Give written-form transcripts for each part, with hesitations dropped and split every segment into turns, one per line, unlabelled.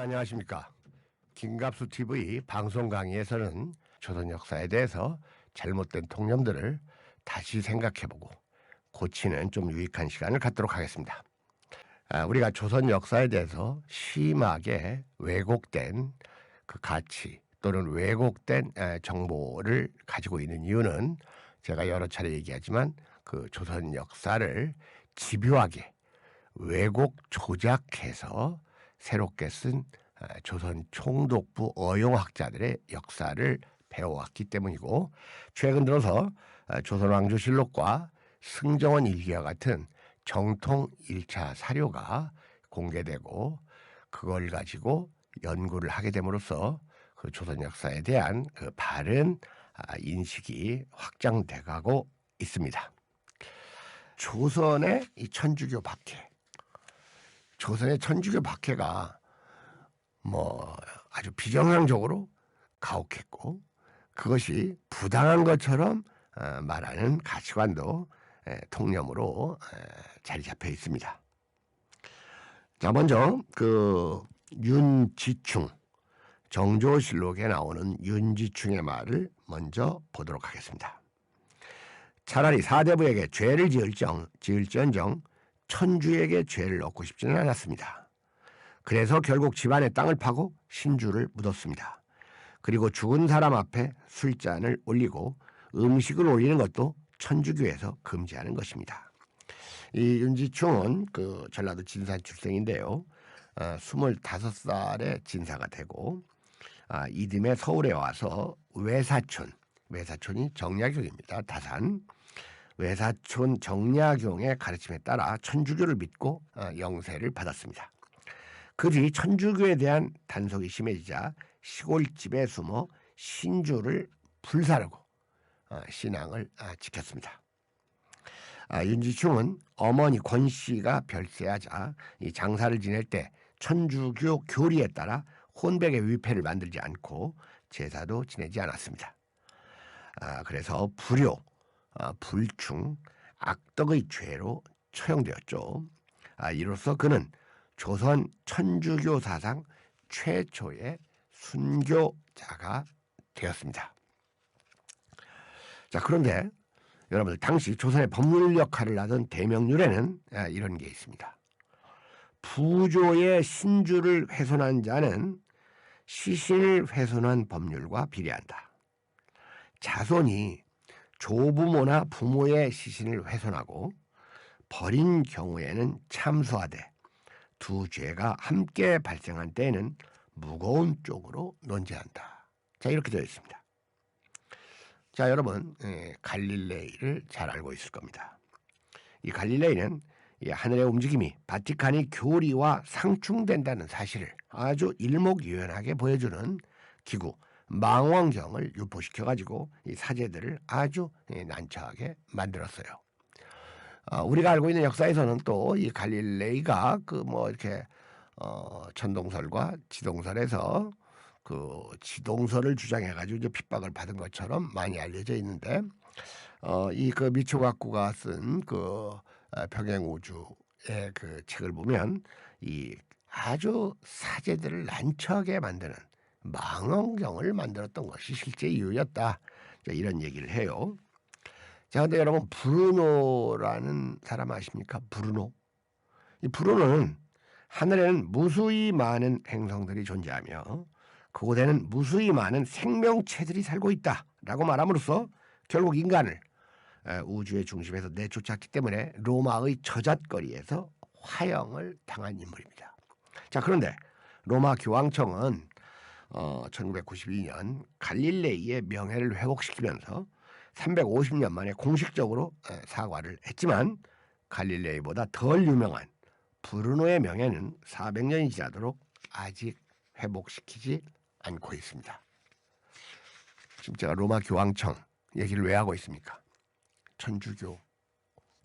안녕하십니까. 김갑수 TV 방송 강의에서는 조선 역사에 대해서 잘못된 통념들을 다시 생각해보고 고치는 좀 유익한 시간을 갖도록 하겠습니다. 우리가 조선 역사에 대해서 심하게 왜곡된 그 가치 또는 왜곡된 정보를 가지고 있는 이유는 제가 여러 차례 얘기하지만 그 조선 역사를 집요하게 왜곡 조작해서 새롭게 쓴 조선 총독부 어용학자들의 역사를 배워왔기 때문이고, 최근 들어서 조선왕조실록과 승정원 일기와 같은 정통 1차 사료가 공개되고 그걸 가지고 연구를 하게 됨으로써 그 조선 역사에 대한 그 바른 인식이 확장돼가고 있습니다. 조선의 이 천주교 박해, 조선의 천주교 박해가 아주 비정상적으로 가혹했고 그것이 부당한 것처럼 말하는 가치관도 통념으로 자리 잡혀 있습니다. 자, 먼저 그 윤지충, 정조실록에 나오는 윤지충의 말을 먼저 보도록 하겠습니다. 차라리 사대부에게 죄를 지을지언정 천주에게 죄를 얻고 싶지는 않았습니다. 그래서 결국 집안의 땅을 파고 신주를 묻었습니다. 그리고 죽은 사람 앞에 술잔을 올리고 음식을 올리는 것도 천주교에서 금지하는 것입니다. 이 윤지충은 그 전라도 진산 출생인데요. 25살에 진사가 되고 이듬해 서울에 와서 외사촌이 정약용입니다. 다산. 외사촌 정약용의 가르침에 따라 천주교를 믿고 영세를 받았습니다. 그 뒤 천주교에 대한 단속이 심해지자 시골집에 숨어 신주를 불사르고 신앙을 지켰습니다. 윤지충은 어머니 권씨가 별세하자 이 장사를 지낼 때 천주교 교리에 따라 혼백의 위패를 만들지 않고 제사도 지내지 않았습니다. 그래서 불효, 불충, 악덕의 죄로 처형되었죠. 이로써 그는 조선 천주교 사상 최초의 순교자가 되었습니다. 자, 그런데 여러분들 당시 조선의 법률 역할을 하던 대명률에는 이런 게 있습니다. 부조의 신주를 훼손한 자는 시신을 훼손한 법률과 비례한다. 자손이 조부모나 부모의 시신을 훼손하고 버린 경우에는 참수하되 두 죄가 함께 발생한 때에는 무거운 쪽으로 논제한다. 자, 이렇게 되어 있습니다. 자, 여러분 갈릴레이를 잘 알고 있을 겁니다. 이 갈릴레이는 이 하늘의 움직임이 바티칸이 교리와 상충된다는 사실을 아주 일목요연하게 보여주는 기구 망원경을 유포시켜가지고 이 사제들을 아주 난처하게 만들었어요. 우리가 알고 있는 역사에서는 또 이 갈릴레이가 이렇게 천동설과 지동설에서 그 지동설을 주장해가지고 이제 핍박을 받은 것처럼 많이 알려져 있는데, 이 그 미초가쿠가 쓴 그 평행우주의 그 책을 보면 이 아주 사제들을 난처하게 만드는 망원경을 만들었던 것이 실제 이유였다. 이런 얘기를 해요. 자, 근데 여러분 브루노라는 사람 아십니까? 브루노. 이 브루노는 하늘에는 무수히 많은 행성들이 존재하며 그곳에는 무수히 많은 생명체들이 살고 있다라고 말함으로써 결국 인간을 우주의 중심에서 내쫓았기 때문에 로마의 저잣거리에서 화형을 당한 인물입니다. 자, 그런데 로마 교황청은 1992년 갈릴레이의 명예를 회복시키면서 350년 만에 공식적으로 사과를 했지만 갈릴레이보다 덜 유명한 브루노의 명예는 400년이 지나도록 아직 회복시키지 않고 있습니다. 지금 제가 로마 교황청 얘기를 왜 하고 있습니까?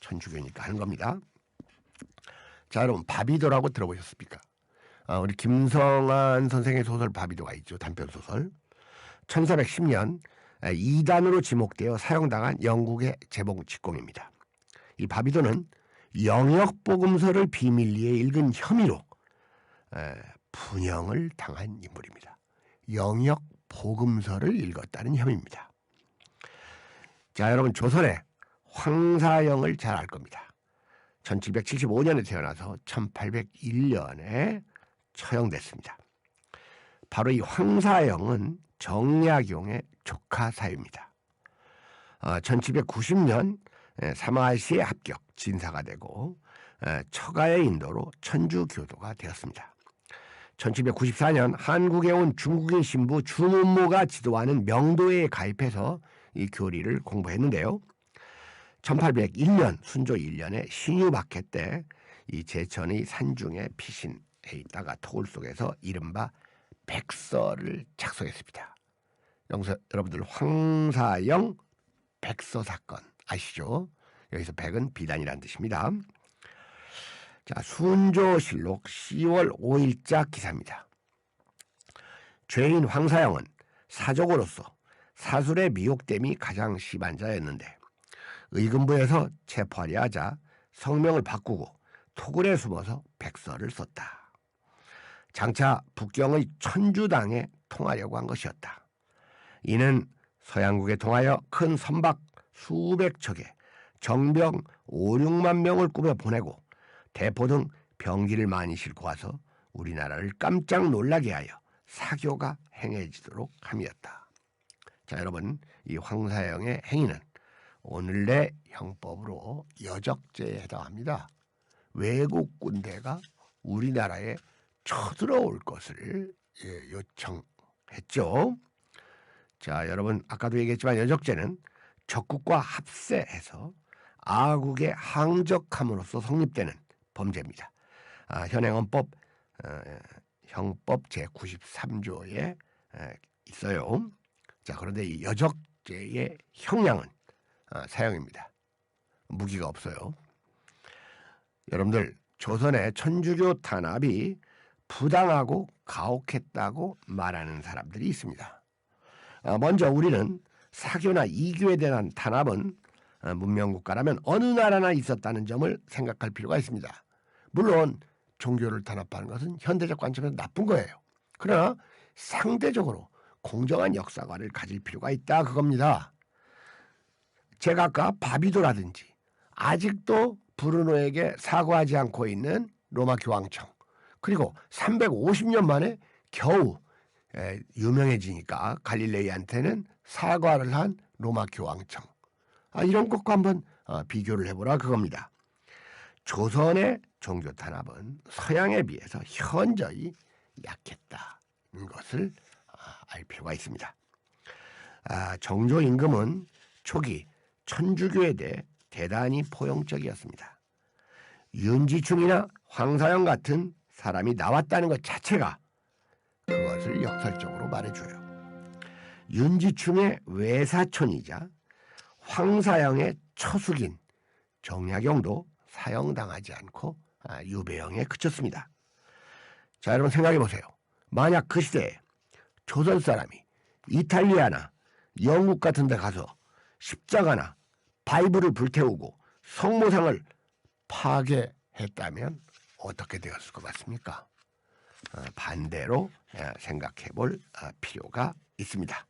천주교니까 하는 겁니다. 자, 여러분 바비도라고 들어보셨습니까? 우리 김성한 선생의 소설 바비도가 있죠. 단편소설. 1410년 2단으로 지목되어 사용당한 영국의 재봉 직공입니다. 이 바비도는 영역복음서를 비밀리에 읽은 혐의로 분형을 당한 인물입니다. 영역 복음서를 읽었다는 혐의입니다. 자, 여러분 조선의 황사영을 잘 알 겁니다. 1775년에 태어나서 1801년에 처형됐습니다. 바로 이 황사영은 정약용의 조카 사유입니다. 1790년 사마시에 합격, 진사가 되고 처가의 인도로 천주교도가 되었습니다. 1794년 한국에 온 중국인 신부 주문무가 지도하는 명도회에 가입해서 이 교리를 공부했는데요. 1801년 순조 1년에 신유박해 때 이 제천의 산중에 피신해 있다가 토굴 속에서 이른바 백서를 작성했습니다. 여러분들 황사영 백서 사건 아시죠? 여기서 백은 비단이라는 뜻입니다. 자, 순조실록 10월 5일자 기사입니다. 죄인 황사영은 사족으로서 사술의 미혹됨이 가장 심한 자였는데 의금부에서 체포하려 하자 성명을 바꾸고 토굴에 숨어서 백서를 썼다. 장차 북경의 천주당에 통하려고 한 것이었다. 이는 서양국에 통하여 큰 선박 수백 척에 정병 5, 6만 명을 꾸며 보내고 대포 등 병기를 많이 싣고 와서 우리나라를 깜짝 놀라게 하여 사교가 행해지도록 함이었다. 자, 여러분, 이 황사영의 행위는 오늘의 형법으로 여적죄에 해당합니다. 외국 군대가 우리나라에 쳐들어올 것을 요청했죠. 자, 여러분, 아까도 얘기했지만 여적죄는 적국과 합세해서 아국에 항적함으로써 성립되는 범죄입니다. 현행헌법 형법 제93조에 있어요. 자, 그런데 이 여적죄의 형량은 사형입니다. 무기가 없어요. 여러분들, 조선의 천주교 탄압이 부당하고 가혹했다고 말하는 사람들이 있습니다. 먼저 우리는 사교나 이교에 대한 탄압은 문명국가라면 어느 나라나 있었다는 점을 생각할 필요가 있습니다. 물론 종교를 탄압하는 것은 현대적 관점에서 나쁜 거예요. 그러나 상대적으로 공정한 역사관을 가질 필요가 있다, 그겁니다. 제가 아까 바비도라든지 아직도 브루노에게 사과하지 않고 있는 로마 교황청, 그리고 350년 만에 겨우 유명해지니까 갈릴레이한테는 사과를 한 로마 교황청, 이런 것과 한번 비교를 해보라, 그겁니다. 조선의 종교 탄압은 서양에 비해서 현저히 약했다는 것을 알 필요가 있습니다. 정조 임금은 초기 천주교에 대해 대단히 포용적이었습니다. 윤지충이나 황사영 같은 사람이 나왔다는 것 자체가 그것을 역설적으로 말해줘요. 윤지충의 외사촌이자 황사영의 처숙인 정약용도 사형당하지 않고 유배형에 그쳤습니다. 자, 여러분 생각해 보세요. 만약 그 시대에 조선 사람이 이탈리아나 영국 같은 데 가서 십자가나 바이블을 불태우고 성모상을 파괴했다면 어떻게 되었을 것 같습니까? 반대로 생각해 볼 필요가 있습니다.